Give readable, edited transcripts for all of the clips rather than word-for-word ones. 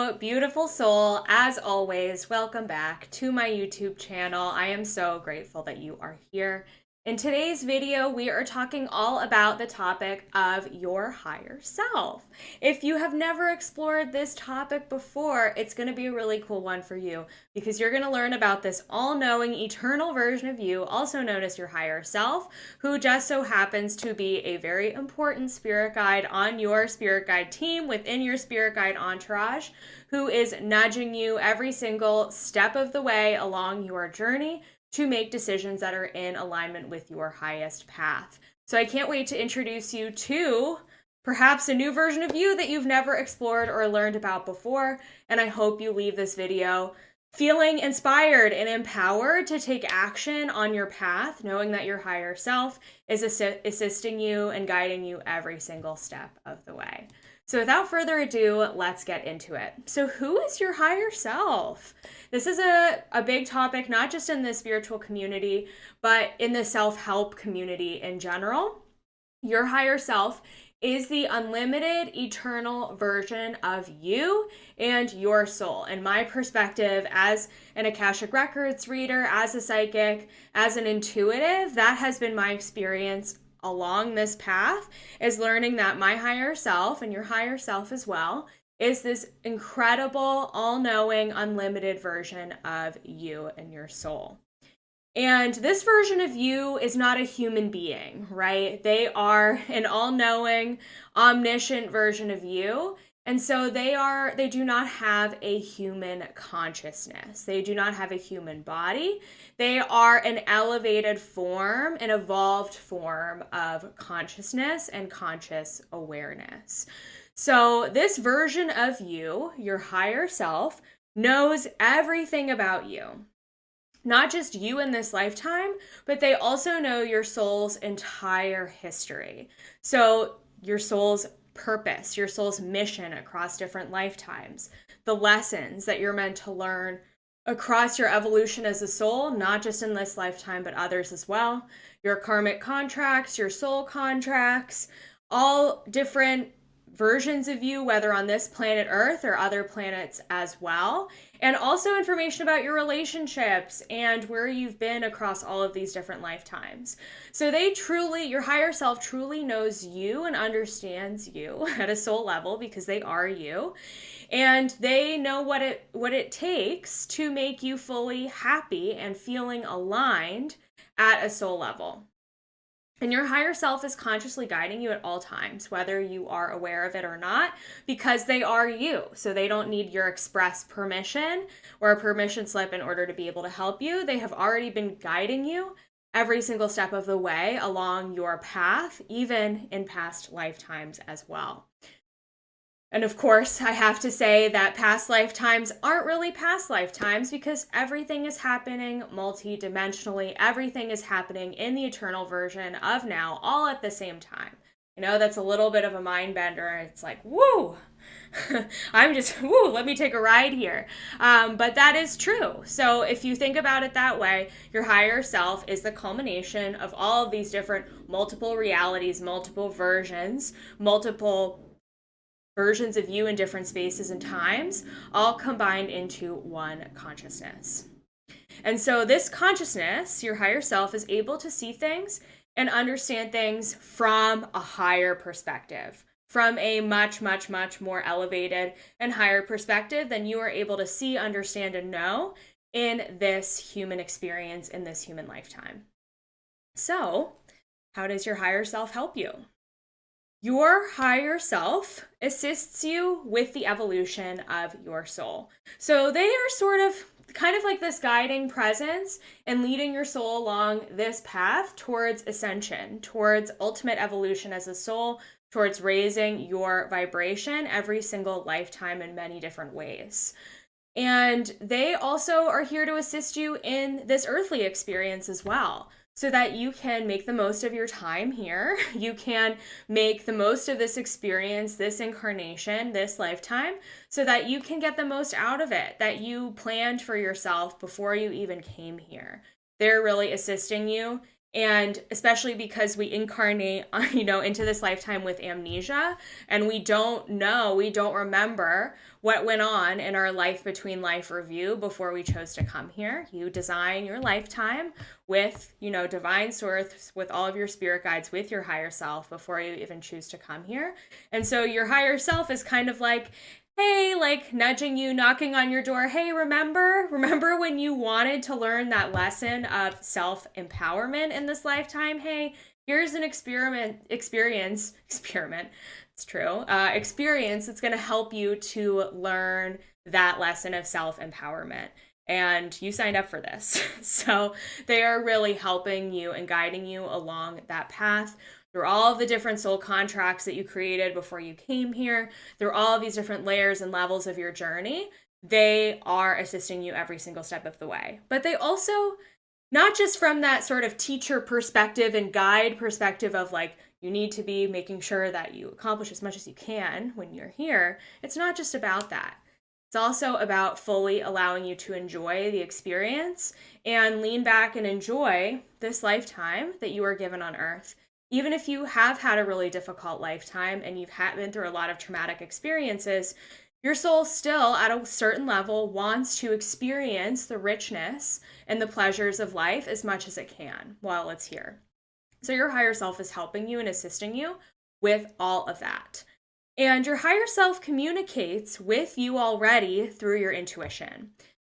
Hello, beautiful soul. As always, welcome back to my YouTube channel. I am so grateful that you are here. In today's video, we are talking all about the topic of your higher self. If you have never explored this topic before, it's going to be a really cool one for you because you're going to learn about this all-knowing, eternal version of you, also known as your higher self, who just so happens to be a very important spirit guide on your spirit guide team within your spirit guide entourage, who is nudging you every single step of the way along your journey to make decisions that are in alignment with your highest path. So I can't wait to introduce you to perhaps a new version of you that you've never explored or learned about before. And I hope you leave this video feeling inspired and empowered to take action on your path, knowing that your higher self is assisting you and guiding you every single step of the way. So without further ado, let's get into it. So who is your higher self? This is a big topic, not just in the spiritual community, but in the self-help community in general. Your higher self is the unlimited, eternal version of you and your soul. In my perspective, as an Akashic Records reader, as a psychic, as an intuitive, that has been my experience along this path, is learning that my higher self, and your higher self as well, is this incredible, all-knowing, unlimited version of you and your soul. And this version of you is not a human being, right? They are an all-knowing, omniscient version of you. And so they do not have a human consciousness. They do not have a human body. They are an elevated form, an evolved form of consciousness and conscious awareness. So this version of you, your higher self, knows everything about you. Not just you in this lifetime, but they also know your soul's entire history. So your soul's purpose, your soul's mission across different lifetimes, the lessons that you're meant to learn across your evolution as a soul, not just in this lifetime, but others as well, your karmic contracts, your soul contracts, all different versions of you, whether on this planet Earth or other planets as well, and also information about your relationships and where you've been across all of these different lifetimes. So your higher self truly knows you and understands you at a soul level because they are you, and they know what it takes to make you fully happy and feeling aligned at a soul level. And your higher self is consciously guiding you at all times, whether you are aware of it or not, because they are you. So they don't need your express permission or a permission slip in order to be able to help you. They have already been guiding you every single step of the way along your path, even in past lifetimes as well. And of course, I have to say that past lifetimes aren't really past lifetimes because everything is happening multidimensionally. Everything is happening in the eternal version of now, all at the same time. I know that's a little bit of a mind bender. It's like, woo, let me take a ride here. But that is true. So if you think about it that way, your higher self is the culmination of all of these different multiple realities, multiple versions, multiple versions of you in different spaces and times, all combined into one consciousness. And so this consciousness, your higher self, is able to see things and understand things from a higher perspective, from a much, much, much more elevated and higher perspective than you are able to see, understand, and know in this human experience, in this human lifetime. So, how does your higher self help you? Your higher self assists you with the evolution of your soul. So they are kind of like this guiding presence and leading your soul along this path towards ascension, towards ultimate evolution as a soul, towards raising your vibration every single lifetime in many different ways. And they also are here to assist you in this earthly experience as well, so that you can make the most of your time here. You can make the most of this experience, this incarnation, this lifetime, so that you can get the most out of it that you planned for yourself before you even came here. They're really assisting you And especially because we incarnate, into this lifetime with amnesia, and we don't know, we don't remember what went on in our life between life review before we chose to come here. You design your lifetime with, divine source, with all of your spirit guides, with your higher self before you even choose to come here. And so your higher self is kind of like, hey, like nudging you, knocking on your door. Hey, remember when you wanted to learn that lesson of self-empowerment in this lifetime? Hey, here's an experience. It's true. Experience that's going to help you to learn that lesson of self-empowerment. And you signed up for this. So they are really helping you and guiding you along that path through all of the different soul contracts that you created before you came here, through all of these different layers and levels of your journey. They are assisting you every single step of the way. But they also, not just from that sort of teacher perspective and guide perspective of like, you need to be making sure that you accomplish as much as you can when you're here. It's not just about that. It's also about fully allowing you to enjoy the experience and lean back and enjoy this lifetime that you are given on Earth. Even if you have had a really difficult lifetime and you've been through a lot of traumatic experiences, your soul still, at a certain level, wants to experience the richness and the pleasures of life as much as it can while it's here. So your higher self is helping you and assisting you with all of that. And your higher self communicates with you already through your intuition,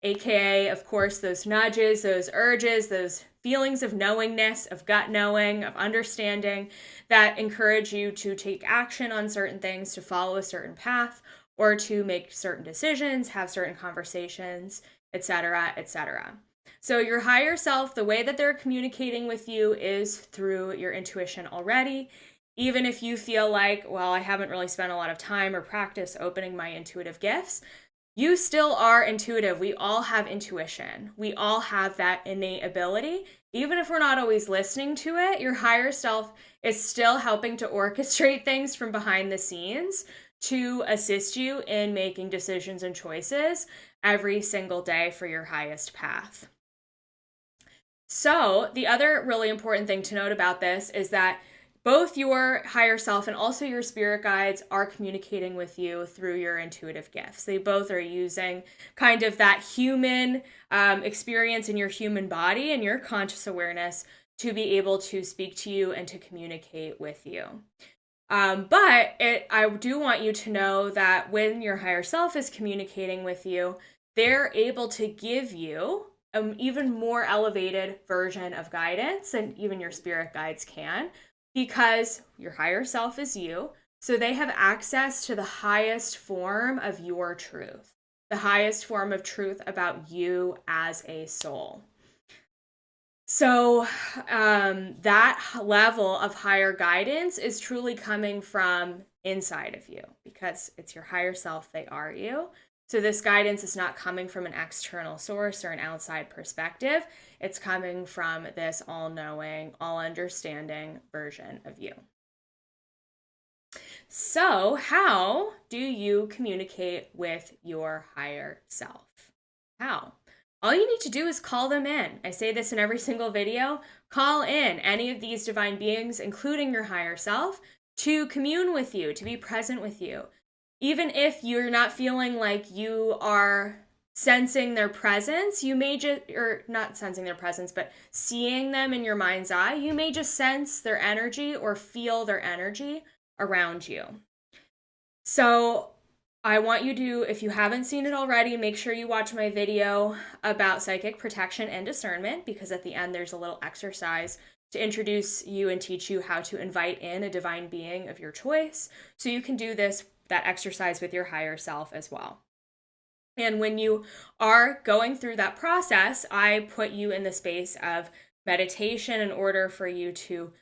aka, of course, those nudges, those urges, those feelings of knowingness, of gut knowing, of understanding that encourage you to take action on certain things, to follow a certain path, or to make certain decisions, have certain conversations, etc., etc. So your higher self, the way that they're communicating with you is through your intuition already. Even if you feel like, well, I haven't really spent a lot of time or practice opening my intuitive gifts, you still are intuitive. We all have intuition. We all have that innate ability. Even if we're not always listening to it, your higher self is still helping to orchestrate things from behind the scenes to assist you in making decisions and choices every single day for your highest path. So the other really important thing to note about this is that both your higher self and also your spirit guides are communicating with you through your intuitive gifts. They both are using kind of that human experience in your human body and your conscious awareness to be able to speak to you and to communicate with you. But I do want you to know that when your higher self is communicating with you, they're able to give you an even more elevated version of guidance than even your spirit guides can, because your higher self is you, so they have access to the highest form of your truth, the highest form of truth about you as a soul. So that level of higher guidance is truly coming from inside of you, because it's your higher self, they are you. So this guidance is not coming from an external source or an outside perspective. It's coming from this all-knowing, all-understanding version of you. So how do you communicate with your higher self? How? All you need to do is call them in. I say this in every single video. Call in any of these divine beings, including your higher self, to commune with you, to be present with you. Even if you're not feeling like you are sensing their presence, you may just, or not sensing their presence, but seeing them in your mind's eye, you may just sense their energy or feel their energy around you. So I want you to, if you haven't seen it already, make sure you watch my video about psychic protection and discernment, because at the end there's a little exercise to introduce you and teach you how to invite in a divine being of your choice, so you can do that exercise with your higher self as well. And when you are going through that process, I put you in the space of meditation in order for you to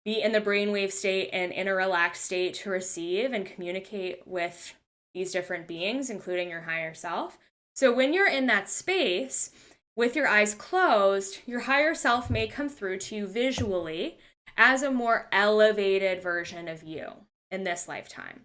be in the brainwave state and in a relaxed state to receive and communicate with these different beings, including your higher self. So when you're in that space with your eyes closed, your higher self may come through to you visually as a more elevated version of you in this lifetime.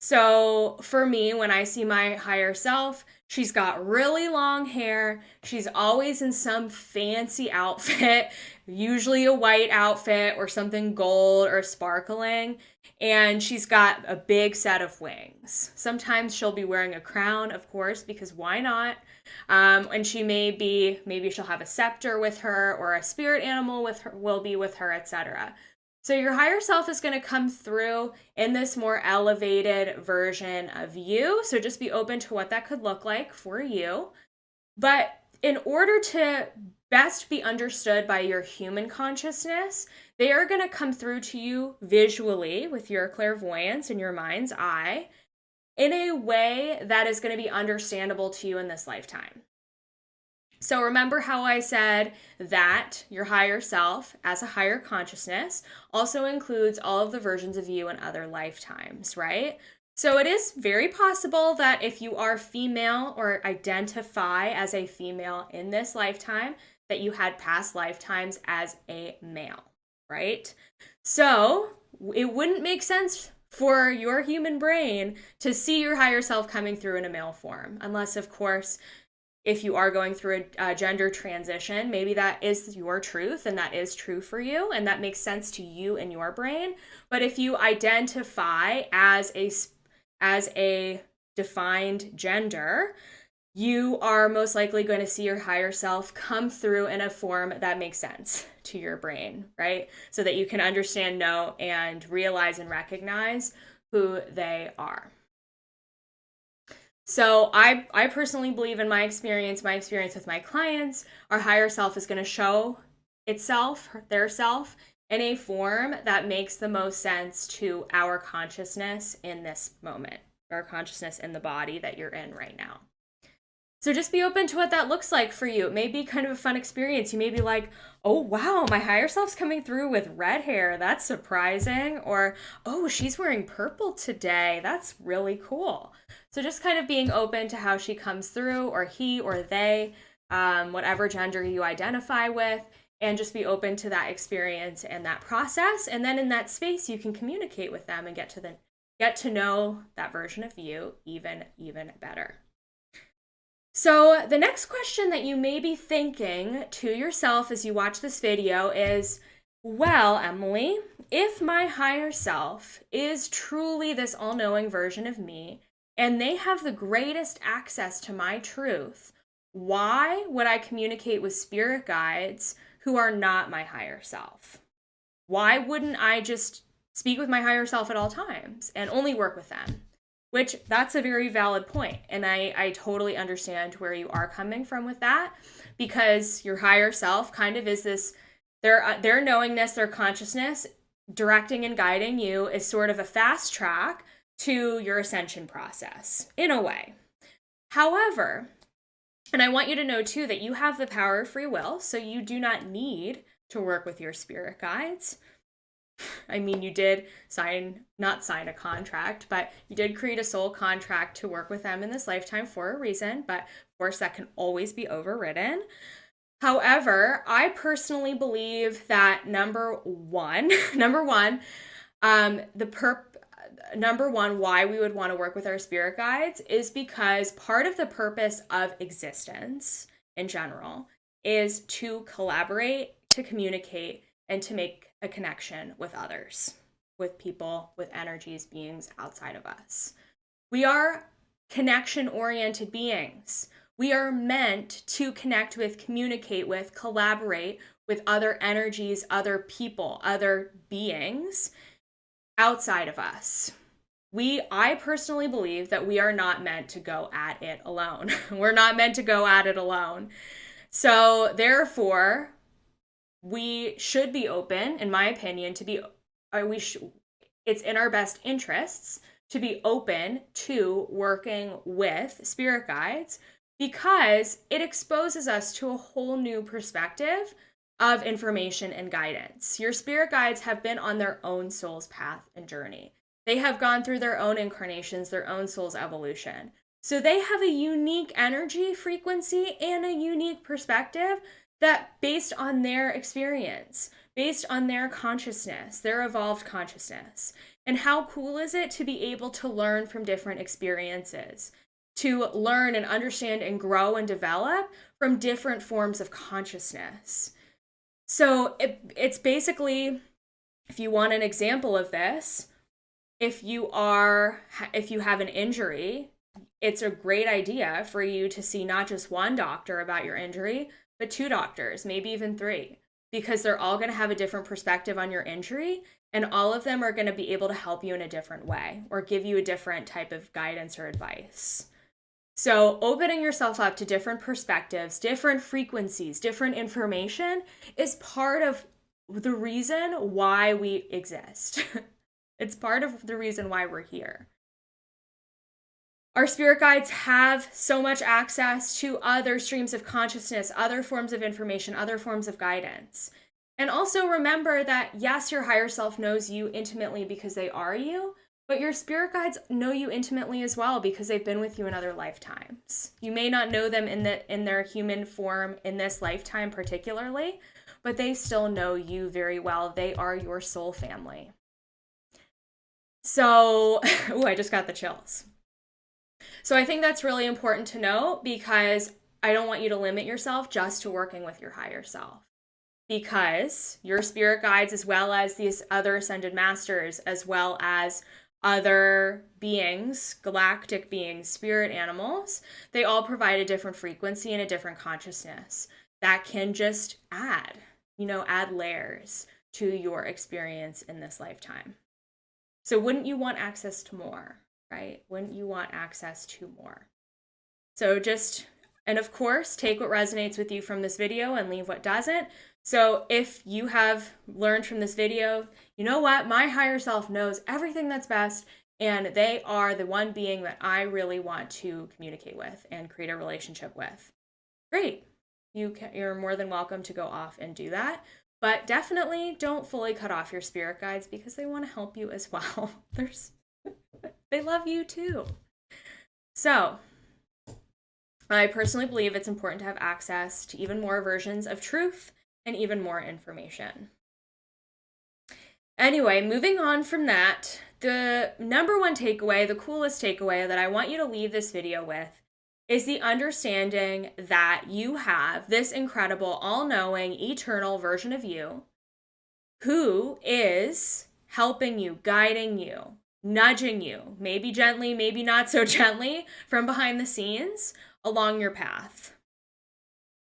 So for me, when I see my higher self, she's got really long hair. She's always in some fancy outfit, usually a white outfit or something gold or sparkling, and she's got a big set of wings. Sometimes she'll be wearing a crown, of course, because why not? And she maybe she'll have a scepter with her, or a spirit animal with her, will be with her, etc. So your higher self is going to come through in this more elevated version of you. So just be open to what that could look like for you. But in order to best be understood by your human consciousness, they are going to come through to you visually with your clairvoyance in your mind's eye in a way that is going to be understandable to you in this lifetime. So remember how I said that your higher self, as a higher consciousness, also includes all of the versions of you in other lifetimes, right? So it is very possible that if you are female or identify as a female in this lifetime, that you had past lifetimes as a male, right? So it wouldn't make sense for your human brain to see your higher self coming through in a male form, unless, of course, if you are going through a gender transition, maybe that is your truth and that is true for you and that makes sense to you and your brain. But if you identify as a defined gender, you are most likely going to see your higher self come through in a form that makes sense to your brain, right? So that you can understand, know, and realize and recognize who they are. So I personally believe, in my experience with my clients, our higher self is going to show itself, their self, in a form that makes the most sense to our consciousness in this moment, our consciousness in the body that you're in right now. So just be open to what that looks like for you. It may be kind of a fun experience. You may be like, oh, wow, my higher self's coming through with red hair. That's surprising. Or, oh, she's wearing purple today. That's really cool. So just kind of being open to how she comes through, or he or they, whatever gender you identify with, and just be open to that experience and that process. And then in that space, you can communicate with them and get to know that version of you even better. So the next question that you may be thinking to yourself as you watch this video is, well, Emily, if my higher self is truly this all-knowing version of me, and they have the greatest access to my truth, why would I communicate with spirit guides who are not my higher self? Why wouldn't I just speak with my higher self at all times and only work with them? Which, that's a very valid point. And I totally understand where you are coming from with that, because your higher self kind of is this, their knowingness, their consciousness, directing and guiding you is sort of a fast track to your ascension process, in a way. However, and I want you to know too that you have the power of free will, so you do not need to work with your spirit guides. I mean, you did not sign a contract, but you did create a soul contract to work with them in this lifetime for a reason, but of course that can always be overridden. However, I personally believe that number one, why we would want to work with our spirit guides is because part of the purpose of existence in general is to collaborate, to communicate, and to make a connection with others, with people, with energies, beings outside of us. We are connection-oriented beings. We are meant to connect with, communicate with, collaborate with other energies, other people, other beings outside of us. I personally believe that we are not meant to go at it alone. We're not meant to go at it alone. So therefore, we should be open, in my opinion, it's in our best interests to be open to working with spirit guides, because it exposes us to a whole new perspective of information and guidance. Your spirit guides have been on their own soul's path and journey. They have gone through their own incarnations, their own soul's evolution. So they have a unique energy frequency and a unique perspective that, based on their experience, based on their consciousness, their evolved consciousness. And how cool is it to be able to learn from different experiences, to learn and understand and grow and develop from different forms of consciousness. So it's basically, if you want an example of this, if you have an injury, it's a great idea for you to see not just one doctor about your injury, but 2 doctors, maybe even 3, because they're all going to have a different perspective on your injury, and all of them are going to be able to help you in a different way or give you a different type of guidance or advice. So opening yourself up to different perspectives, different frequencies, different information is part of the reason why we exist. It's part of the reason why we're here. Our spirit guides have so much access to other streams of consciousness, other forms of information, other forms of guidance. And also remember that, yes, your higher self knows you intimately because they are you, but your spirit guides know you intimately as well because they've been with you in other lifetimes. You may not know them in their human form in this lifetime particularly, but they still know you very well. They are your soul family. So, I just got the chills. So I think that's really important to know, because I don't want you to limit yourself just to working with your higher self, because your spirit guides, as well as these other ascended masters, as well as other beings, galactic beings, spirit animals, they all provide a different frequency and a different consciousness that can just add layers to your experience in this lifetime. So wouldn't you want access to more, right? Wouldn't you want access to more? So and of course, take what resonates with you from this video and leave what doesn't. So if you have learned from this video, you know what? My higher self knows everything that's best, and they are the one being that I really want to communicate with and create a relationship with. Great. You're more than welcome to go off and do that. But definitely don't fully cut off your spirit guides, because they want to help you as well. They love you too. So I personally believe it's important to have access to even more versions of truth and even more information. Anyway, moving on from that, the number one takeaway, the coolest takeaway that I want you to leave this video with is the understanding that you have this incredible, all-knowing, eternal version of you who is helping you, guiding you, nudging you, maybe gently, maybe not so gently, from behind the scenes along your path.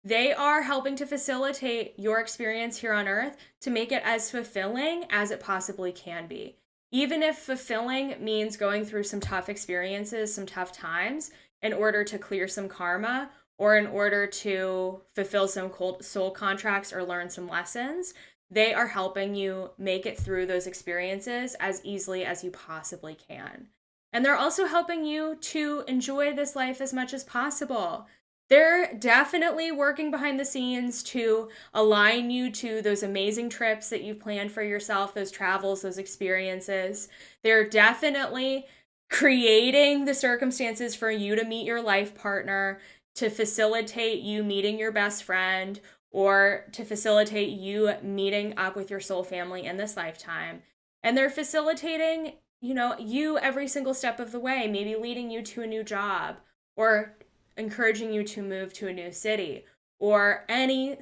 They are helping to facilitate your experience here on Earth to make it as fulfilling as it possibly can be. Even if fulfilling means going through some tough experiences, some tough times, in order to clear some karma, or in order to fulfill some soul contracts or learn some lessons, they are helping you make it through those experiences as easily as you possibly can. And they're also helping you to enjoy this life as much as possible. They're definitely working behind the scenes to align you to those amazing trips that you've planned for yourself, those travels, those experiences. They're definitely creating the circumstances for you to meet your life partner, to facilitate you meeting your best friend, or to facilitate you meeting up with your soul family in this lifetime. And they're facilitating, you every single step of the way, maybe leading you to a new job, or encouraging you to move to a new city, or any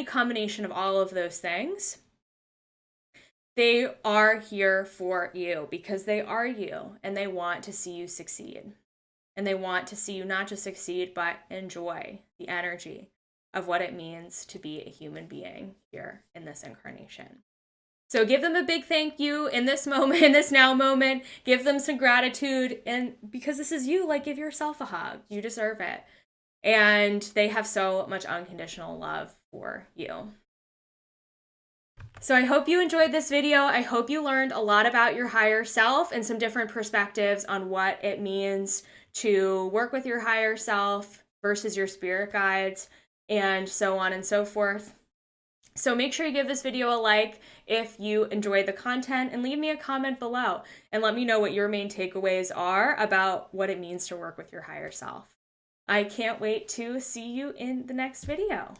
combination of all of those things. They are here for you because they are you, and they want to see you succeed. And they want to see you not just succeed, but enjoy the energy of what it means to be a human being here in this incarnation. So give them a big thank you in this moment, in this now moment. Give them some gratitude. And because this is you, give yourself a hug. You deserve it. And they have so much unconditional love for you. So I hope you enjoyed this video. I hope you learned a lot about your higher self and some different perspectives on what it means to work with your higher self versus your spirit guides, and so on and so forth. So make sure you give this video a like if you enjoyed the content, and leave me a comment below and let me know what your main takeaways are about what it means to work with your higher self. I can't wait to see you in the next video.